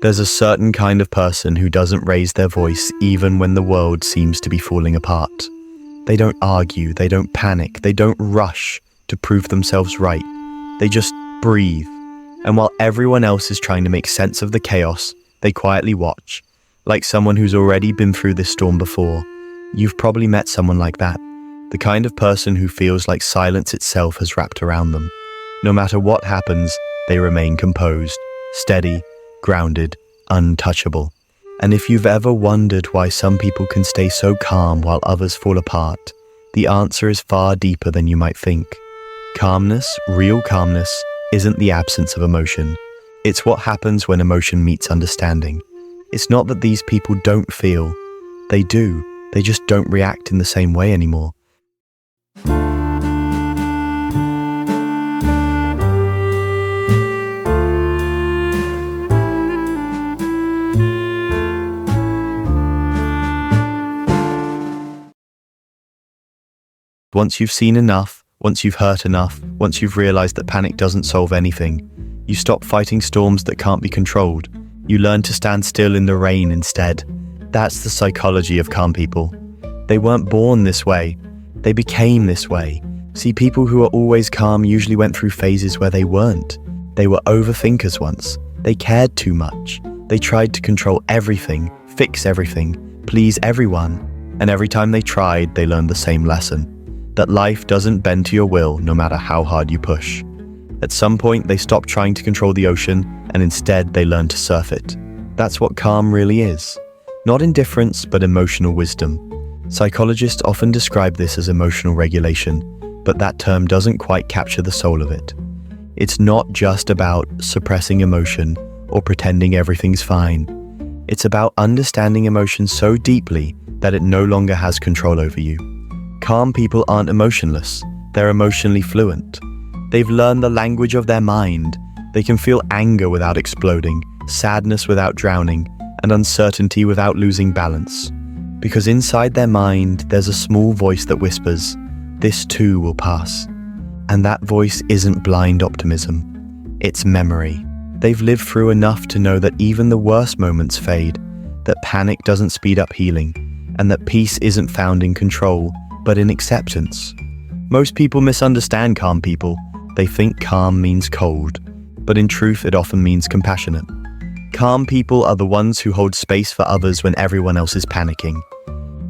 There's a certain kind of person who doesn't raise their voice even when the world seems to be falling apart. They don't argue, they don't panic, they don't rush to prove themselves right. They just breathe. And while everyone else is trying to make sense of the chaos, they quietly watch, like someone who's already been through this storm before. You've probably met someone like that, the kind of person who feels like silence itself has wrapped around them. No matter what happens, they remain composed, steady, grounded, untouchable. And if you've ever wondered why some people can stay so calm while others fall apart, the answer is far deeper than you might think. Calmness, real calmness, isn't the absence of emotion. It's what happens when emotion meets understanding. It's not that these people don't feel. They do. They just don't react in the same way anymore. Once you've seen enough, once you've hurt enough, once you've realized that panic doesn't solve anything, you stop fighting storms that can't be controlled. You learn to stand still in the rain instead. That's the psychology of calm people. They weren't born this way. They became this way. See, people who are always calm usually went through phases where they weren't. They were overthinkers once. They cared too much. They tried to control everything, fix everything, please everyone. And every time they tried, they learned the same lesson. That life doesn't bend to your will no matter how hard you push. At some point, they stopped trying to control the ocean and instead they learned to surf it. That's what calm really is. Not indifference, but emotional wisdom. Psychologists often describe this as emotional regulation, but that term doesn't quite capture the soul of it. It's not just about suppressing emotion or pretending everything's fine. It's about understanding emotion so deeply that it no longer has control over you. Calm people aren't emotionless, they're emotionally fluent. They've learned the language of their mind. They can feel anger without exploding, sadness without drowning, and uncertainty without losing balance. Because inside their mind, there's a small voice that whispers, "This too will pass." And that voice isn't blind optimism, it's memory. They've lived through enough to know that even the worst moments fade, that panic doesn't speed up healing, and that peace isn't found in control, but in acceptance. Most people misunderstand calm people. They think calm means cold, but in truth it often means compassionate. Calm people are the ones who hold space for others when everyone else is panicking.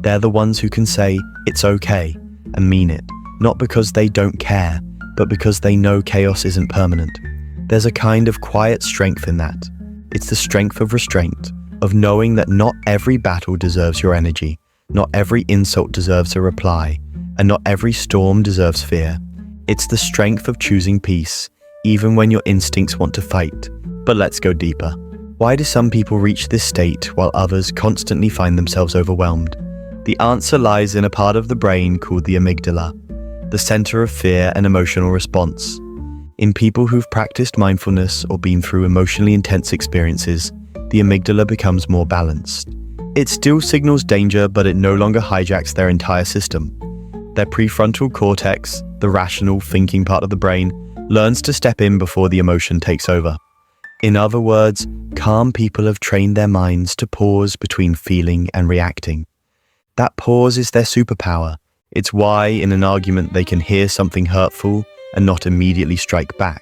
They're the ones who can say, "It's okay," and mean it, not because they don't care, but because they know chaos isn't permanent. There's a kind of quiet strength in that. It's the strength of restraint, of knowing that not every battle deserves your energy. Not every insult deserves a reply, and not every storm deserves fear. It's the strength of choosing peace, even when your instincts want to fight. But let's go deeper. Why do some people reach this state while others constantly find themselves overwhelmed? The answer lies in a part of the brain called the amygdala, the center of fear and emotional response. In people who've practiced mindfulness or been through emotionally intense experiences, the amygdala becomes more balanced. It still signals danger, but it no longer hijacks their entire system. Their prefrontal cortex, the rational thinking part of the brain, learns to step in before the emotion takes over. In other words, calm people have trained their minds to pause between feeling and reacting. That pause is their superpower. It's why, in an argument, they can hear something hurtful and not immediately strike back.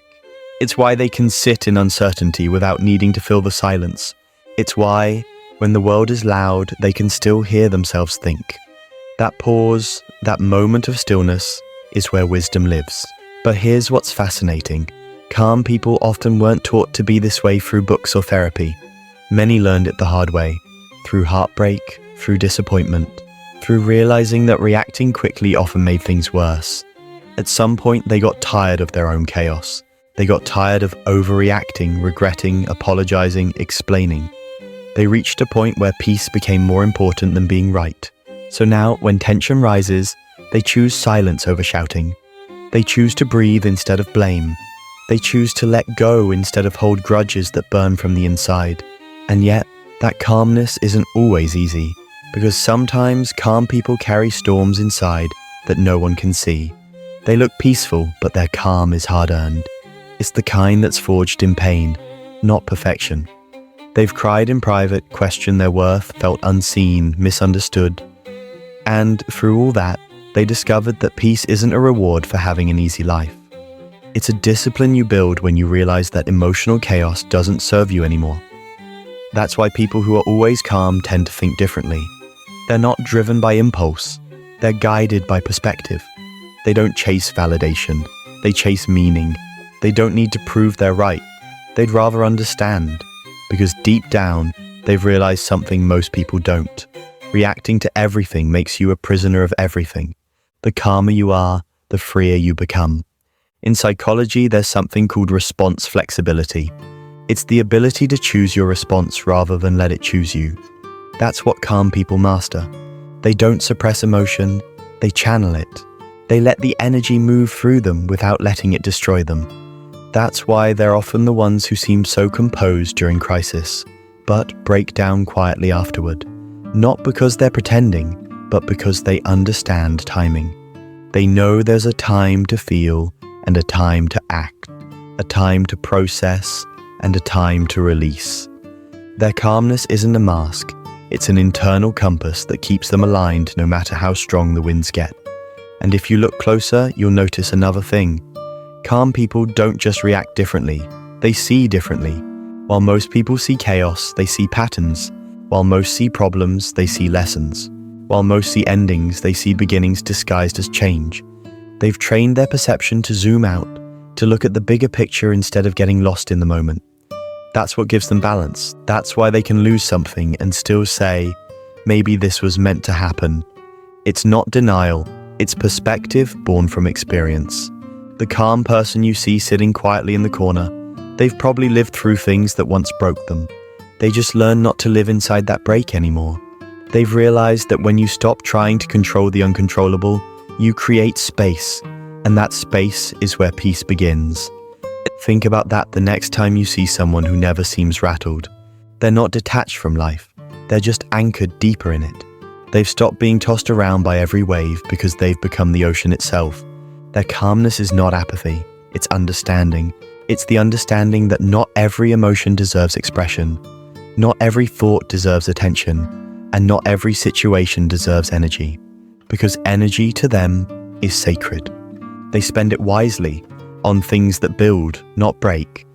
It's why they can sit in uncertainty without needing to fill the silence. It's why, when the world is loud, they can still hear themselves think. That pause, that moment of stillness, is where wisdom lives. But here's what's fascinating. Calm people often weren't taught to be this way through books or therapy. Many learned it the hard way, through heartbreak, through disappointment, through realizing that reacting quickly often made things worse. At some point, they got tired of their own chaos. They got tired of overreacting, regretting, apologizing, explaining. They reached a point where peace became more important than being right. So now, when tension rises, they choose silence over shouting. They choose to breathe instead of blame. They choose to let go instead of hold grudges that burn from the inside. And yet, that calmness isn't always easy, because sometimes calm people carry storms inside that no one can see. They look peaceful, but their calm is hard-earned. It's the kind that's forged in pain, not perfection. They've cried in private, questioned their worth, felt unseen, misunderstood. And through all that, they discovered that peace isn't a reward for having an easy life. It's a discipline you build when you realize that emotional chaos doesn't serve you anymore. That's why people who are always calm tend to think differently. They're not driven by impulse. They're guided by perspective. They don't chase validation. They chase meaning. They don't need to prove they're right. They'd rather understand. Because deep down, they've realized something most people don't. Reacting to everything makes you a prisoner of everything. The calmer you are, the freer you become. In psychology, there's something called response flexibility. It's the ability to choose your response rather than let it choose you. That's what calm people master. They don't suppress emotion, they channel it. They let the energy move through them without letting it destroy them. That's why they're often the ones who seem so composed during crisis, but break down quietly afterward. Not because they're pretending, but because they understand timing. They know there's a time to feel and a time to act, a time to process and a time to release. Their calmness isn't a mask, it's an internal compass that keeps them aligned no matter how strong the winds get. And if you look closer, you'll notice another thing. Calm people don't just react differently, they see differently. While most people see chaos, they see patterns. While most see problems, they see lessons. While most see endings, they see beginnings disguised as change. They've trained their perception to zoom out, to look at the bigger picture instead of getting lost in the moment. That's what gives them balance. That's why they can lose something and still say, maybe this was meant to happen. It's not denial, it's perspective born from experience. The calm person you see sitting quietly in the corner, they've probably lived through things that once broke them. They just learned not to live inside that break anymore. They've realized that when you stop trying to control the uncontrollable, you create space, and that space is where peace begins. Think about that the next time you see someone who never seems rattled. They're not detached from life, they're just anchored deeper in it. They've stopped being tossed around by every wave because they've become the ocean itself. Their calmness is not apathy, it's understanding. It's the understanding that not every emotion deserves expression, not every thought deserves attention, and not every situation deserves energy. Because energy to them is sacred. They spend it wisely, on things that build, not break.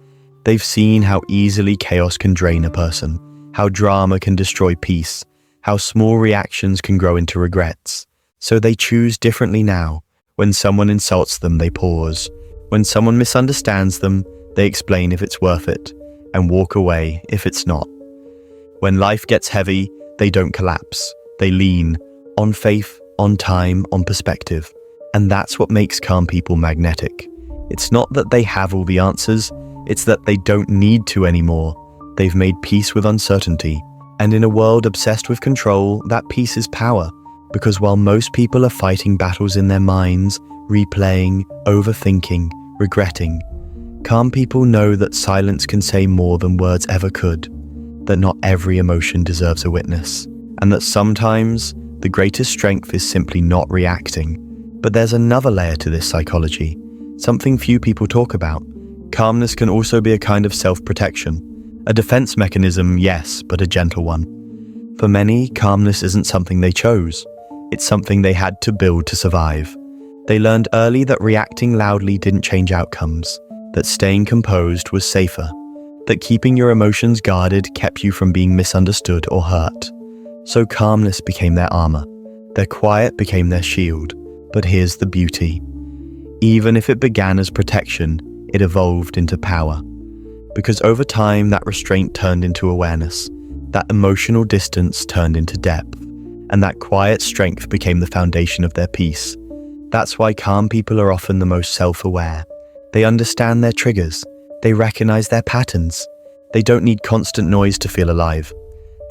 They've seen how easily chaos can drain a person, how drama can destroy peace, how small reactions can grow into regrets. So they choose differently now. When someone insults them, they pause. When someone misunderstands them, they explain if it's worth it, and walk away if it's not. When life gets heavy, they don't collapse. They lean on faith, on time, on perspective. And that's what makes calm people magnetic. It's not that they have all the answers, it's that they don't need to anymore. They've made peace with uncertainty. And in a world obsessed with control, that peace is power. Because while most people are fighting battles in their minds, replaying, overthinking, regretting, calm people know that silence can say more than words ever could, that not every emotion deserves a witness, and that sometimes the greatest strength is simply not reacting. But there's another layer to this psychology, something few people talk about. Calmness can also be a kind of self-protection. A defense mechanism, yes, but a gentle one. For many, calmness isn't something they chose. It's something they had to build to survive. They learned early that reacting loudly didn't change outcomes, that staying composed was safer, that keeping your emotions guarded kept you from being misunderstood or hurt. So calmness became their armor. Their quiet became their shield. But here's the beauty. Even if it began as protection, it evolved into power. Because over time, that restraint turned into awareness, that emotional distance turned into depth, and that quiet strength became the foundation of their peace. That's why calm people are often the most self-aware. They understand their triggers. They recognize their patterns. They don't need constant noise to feel alive.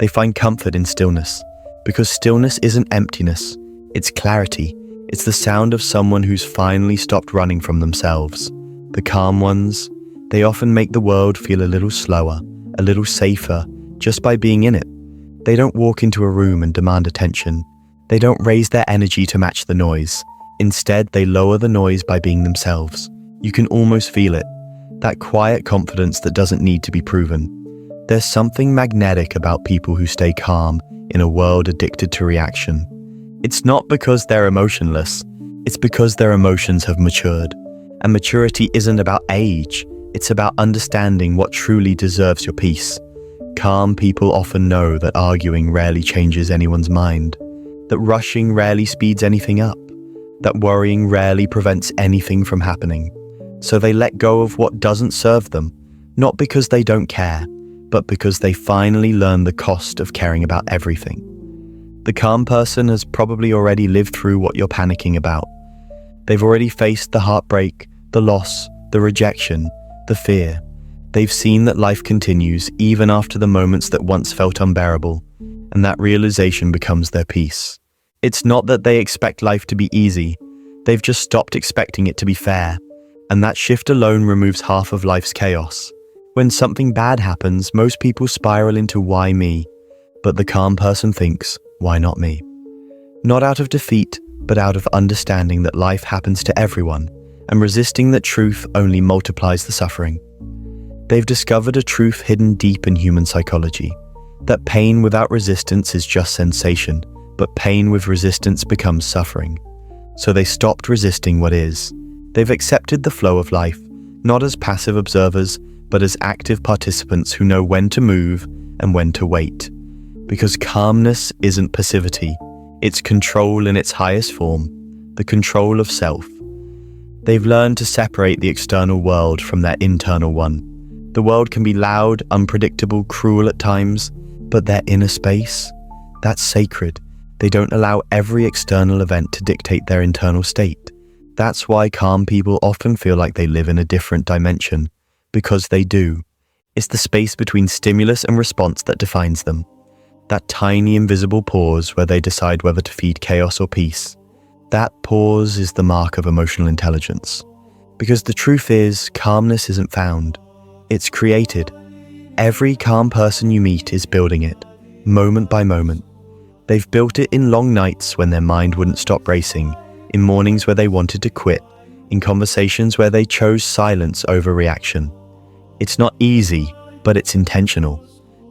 They find comfort in stillness, because stillness isn't emptiness, it's clarity. It's the sound of someone who's finally stopped running from themselves. The calm ones, they often make the world feel a little slower, a little safer, just by being in it. They don't walk into a room and demand attention. They don't raise their energy to match the noise. Instead, they lower the noise by being themselves. You can almost feel it, that quiet confidence that doesn't need to be proven. There's something magnetic about people who stay calm in a world addicted to reaction. It's not because they're emotionless, it's because their emotions have matured. And maturity isn't about age, it's about understanding what truly deserves your peace. Calm people often know that arguing rarely changes anyone's mind, that rushing rarely speeds anything up, that worrying rarely prevents anything from happening. So they let go of what doesn't serve them, not because they don't care, but because they finally learn the cost of caring about everything. The calm person has probably already lived through what you're panicking about. They've already faced the heartbreak, the loss, the rejection, the fear. They've seen that life continues even after the moments that once felt unbearable, and that realization becomes their peace. It's not that they expect life to be easy, they've just stopped expecting it to be fair, and that shift alone removes half of life's chaos. When something bad happens, most people spiral into why me, but the calm person thinks, why not me? Not out of defeat, but out of understanding that life happens to everyone, and resisting that truth only multiplies the suffering. They've discovered a truth hidden deep in human psychology, that pain without resistance is just sensation, but pain with resistance becomes suffering. So they stopped resisting what is. They've accepted the flow of life, not as passive observers, but as active participants who know when to move and when to wait. Because calmness isn't passivity, it's control in its highest form, the control of self. They've learned to separate the external world from their internal one. The world can be loud, unpredictable, cruel at times, but their inner space, that's sacred. They don't allow every external event to dictate their internal state. That's why calm people often feel like they live in a different dimension, because they do. It's the space between stimulus and response that defines them. That tiny invisible pause where they decide whether to feed chaos or peace. That pause is the mark of emotional intelligence. Because the truth is, calmness isn't found. It's created. Every calm person you meet is building it, moment by moment. They've built it in long nights when their mind wouldn't stop racing, in mornings where they wanted to quit, in conversations where they chose silence over reaction. It's not easy, but it's intentional.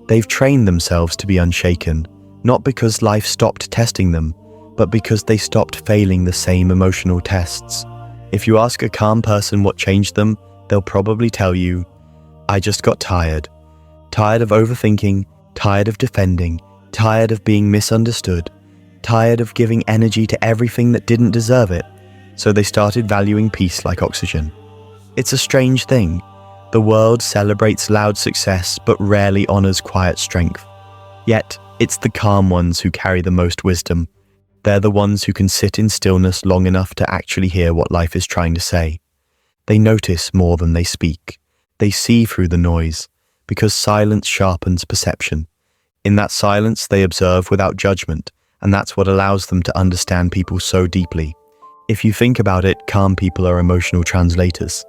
They've trained themselves to be unshaken, not because life stopped testing them, but because they stopped failing the same emotional tests. If you ask a calm person what changed them, they'll probably tell you, I just got tired. Tired of overthinking, tired of defending, tired of being misunderstood, tired of giving energy to everything that didn't deserve it. So they started valuing peace like oxygen. It's a strange thing. The world celebrates loud success but rarely honors quiet strength. Yet, it's the calm ones who carry the most wisdom. They're the ones who can sit in stillness long enough to actually hear what life is trying to say. They notice more than they speak. They see through the noise, because silence sharpens perception. In that silence, they observe without judgment, and that's what allows them to understand people so deeply. If you think about it, calm people are emotional translators.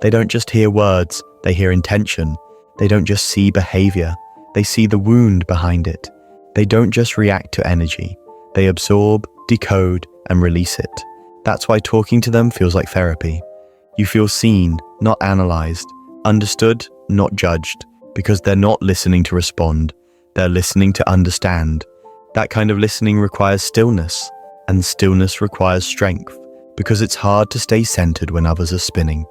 They don't just hear words, they hear intention. They don't just see behavior, they see the wound behind it. They don't just react to energy, they absorb, decode, and release it. That's why talking to them feels like therapy. You feel seen, not analyzed, understood, not judged, because they're not listening to respond, they're listening to understand. That kind of listening requires stillness, and stillness requires strength, because it's hard to stay centered when others are spinning.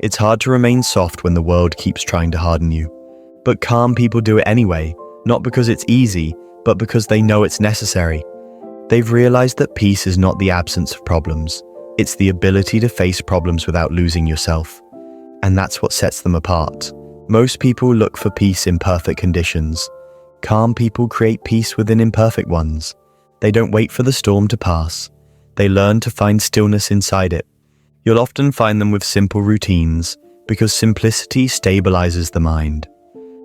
It's hard to remain soft when the world keeps trying to harden you. But calm people do it anyway, not because it's easy, but because they know it's necessary. They've realized that peace is not the absence of problems, it's the ability to face problems without losing yourself. And that's what sets them apart. Most people look for peace in perfect conditions. Calm people create peace within imperfect ones. They don't wait for the storm to pass. They learn to find stillness inside it. You'll often find them with simple routines, because simplicity stabilizes the mind.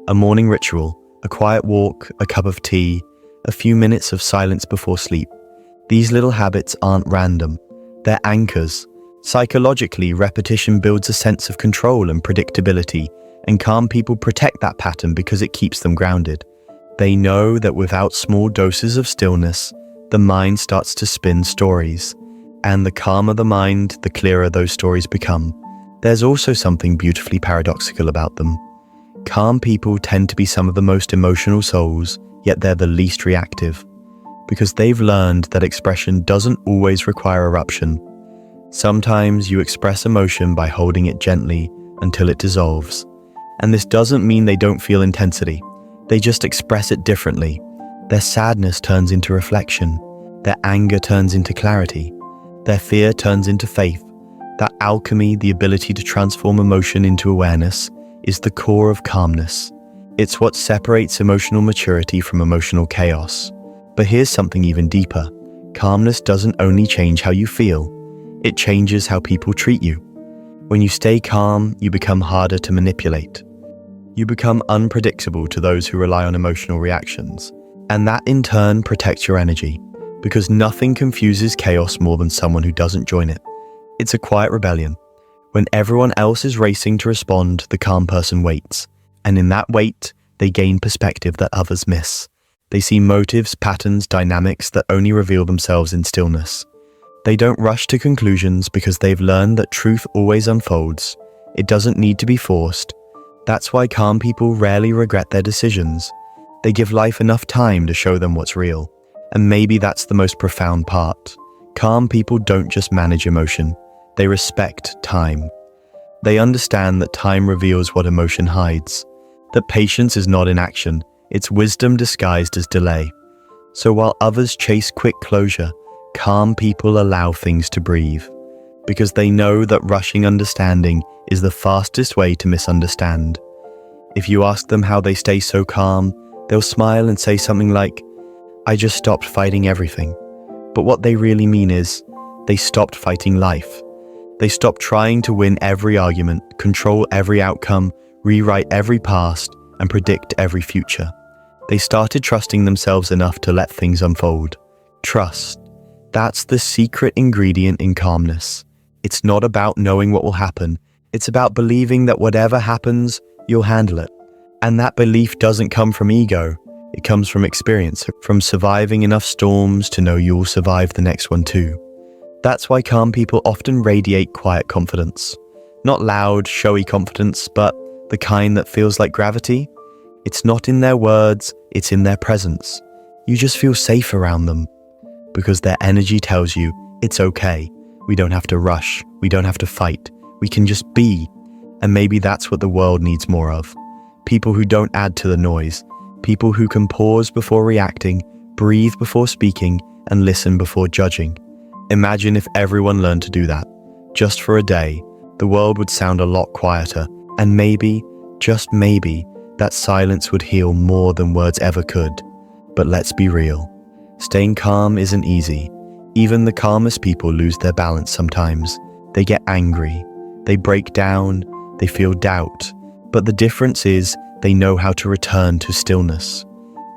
A morning ritual, a quiet walk, a cup of tea, a few minutes of silence before sleep. These little habits aren't random. They're anchors. Psychologically, repetition builds a sense of control and predictability, and calm people protect that pattern because it keeps them grounded. They know that without small doses of stillness, the mind starts to spin stories. And the calmer the mind, the clearer those stories become. There's also something beautifully paradoxical about them. Calm people tend to be some of the most emotional souls, yet they're the least reactive, because they've learned that expression doesn't always require eruption. Sometimes you express emotion by holding it gently until it dissolves. And this doesn't mean they don't feel intensity. They just express it differently. Their sadness turns into reflection. Their anger turns into clarity. Their fear turns into faith. That alchemy, the ability to transform emotion into awareness, is the core of calmness. It's what separates emotional maturity from emotional chaos. But here's something even deeper. Calmness doesn't only change how you feel. It changes how people treat you. When you stay calm, you become harder to manipulate. You become unpredictable to those who rely on emotional reactions. And that in turn protects your energy, because nothing confuses chaos more than someone who doesn't join it. It's a quiet rebellion. When everyone else is racing to respond, the calm person waits. And in that wait, they gain perspective that others miss. They see motives, patterns, dynamics that only reveal themselves in stillness. They don't rush to conclusions because they've learned that truth always unfolds. It doesn't need to be forced. That's why calm people rarely regret their decisions. They give life enough time to show them what's real. And maybe that's the most profound part. Calm people don't just manage emotion. They respect time. They understand that time reveals what emotion hides. That patience is not inaction. It's wisdom disguised as delay. So while others chase quick closure, calm people allow things to breathe, because they know that rushing understanding is the fastest way to misunderstand. If you ask them how they stay so calm, they'll smile and say something like, "I just stopped fighting everything." But what they really mean is, they stopped fighting life. They stopped trying to win every argument, control every outcome, rewrite every past, and predict every future. They started trusting themselves enough to let things unfold. Trust. That's the secret ingredient in calmness. It's not about knowing what will happen. It's about believing that whatever happens, you'll handle it. And that belief doesn't come from ego. It comes from experience, from surviving enough storms to know you'll survive the next one too. That's why calm people often radiate quiet confidence. Not loud, showy confidence, but the kind that feels like gravity. It's not in their words, it's in their presence. You just feel safe around them, because their energy tells you it's okay. We don't have to rush. We don't have to fight. We can just be. And maybe that's what the world needs more of. People who don't add to the noise. People who can pause before reacting, breathe before speaking, and listen before judging. Imagine if everyone learned to do that. Just for a day, the world would sound a lot quieter. And maybe, just maybe, that silence would heal more than words ever could. But let's be real. Staying calm isn't easy. Even the calmest people lose their balance sometimes. They get angry, they break down, they feel doubt. But the difference is they know how to return to stillness.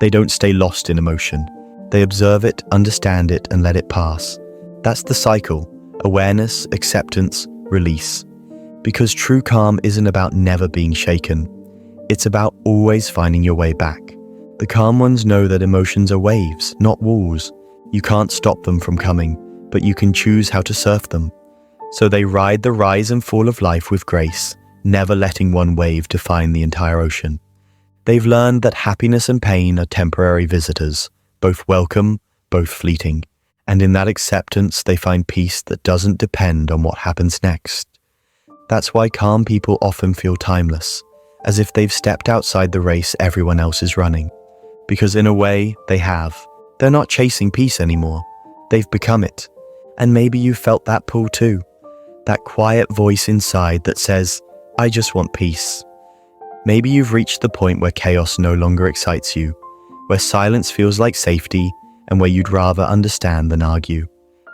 They don't stay lost in emotion. They observe it, understand it, and let it pass. That's the cycle. Awareness, acceptance, release. Because true calm isn't about never being shaken. It's about always finding your way back. The calm ones know that emotions are waves, not walls. You can't stop them from coming, but you can choose how to surf them. So they ride the rise and fall of life with grace, never letting one wave define the entire ocean. They've learned that happiness and pain are temporary visitors, both welcome, both fleeting. And in that acceptance, they find peace that doesn't depend on what happens next. That's why calm people often feel timeless, as if they've stepped outside the race everyone else is running. Because in a way, they have. They're not chasing peace anymore. They've become it. And maybe you felt that pull too. That quiet voice inside that says, "I just want peace." Maybe you've reached the point where chaos no longer excites you, where silence feels like safety, and where you'd rather understand than argue.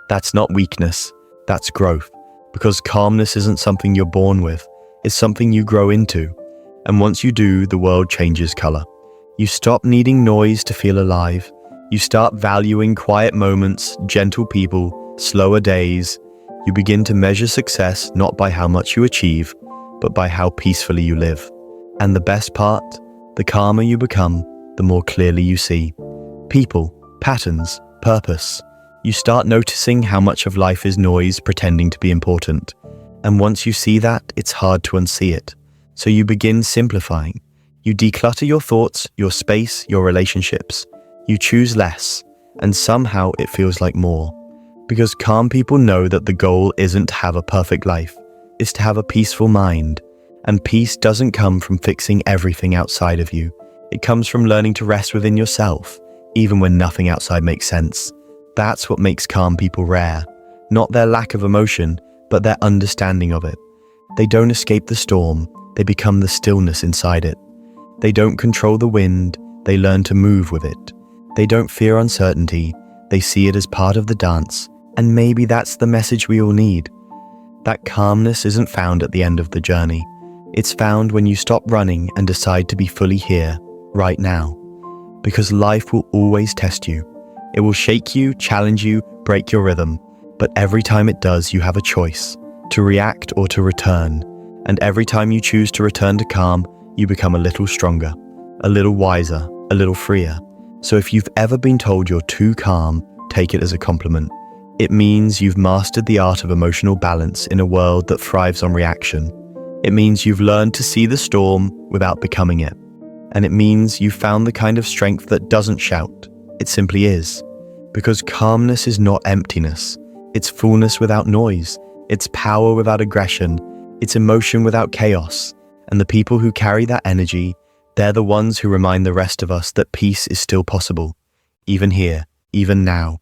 That's not weakness, that's growth. Because calmness isn't something you're born with, it's something you grow into. And once you do, the world changes color. You stop needing noise to feel alive. You start valuing quiet moments, gentle people, slower days. You begin to measure success not by how much you achieve, but by how peacefully you live. And the best part, the calmer you become, the more clearly you see. People, patterns, purpose. You start noticing how much of life is noise pretending to be important. And once you see that, it's hard to unsee it. So you begin simplifying. You declutter your thoughts, your space, your relationships. You choose less, and somehow it feels like more. Because calm people know that the goal isn't to have a perfect life, it's to have a peaceful mind. And peace doesn't come from fixing everything outside of you. It comes from learning to rest within yourself, even when nothing outside makes sense. That's what makes calm people rare. Not their lack of emotion, but their understanding of it. They don't escape the storm, they become the stillness inside it. They don't control the wind, they learn to move with it. They don't fear uncertainty, they see it as part of the dance. And maybe that's the message we all need. That calmness isn't found at the end of the journey. It's found when you stop running and decide to be fully here, right now. Because life will always test you. It will shake you, challenge you, break your rhythm. But every time it does, you have a choice, to react or to return. And every time you choose to return to calm, you become a little stronger, a little wiser, a little freer. So if you've ever been told you're too calm, take it as a compliment. It means you've mastered the art of emotional balance in a world that thrives on reaction. It means you've learned to see the storm without becoming it. And it means you've found the kind of strength that doesn't shout. It simply is. Because calmness is not emptiness. It's fullness without noise. It's power without aggression. It's emotion without chaos. And the people who carry that energy, they're the ones who remind the rest of us that peace is still possible. Even here, even now.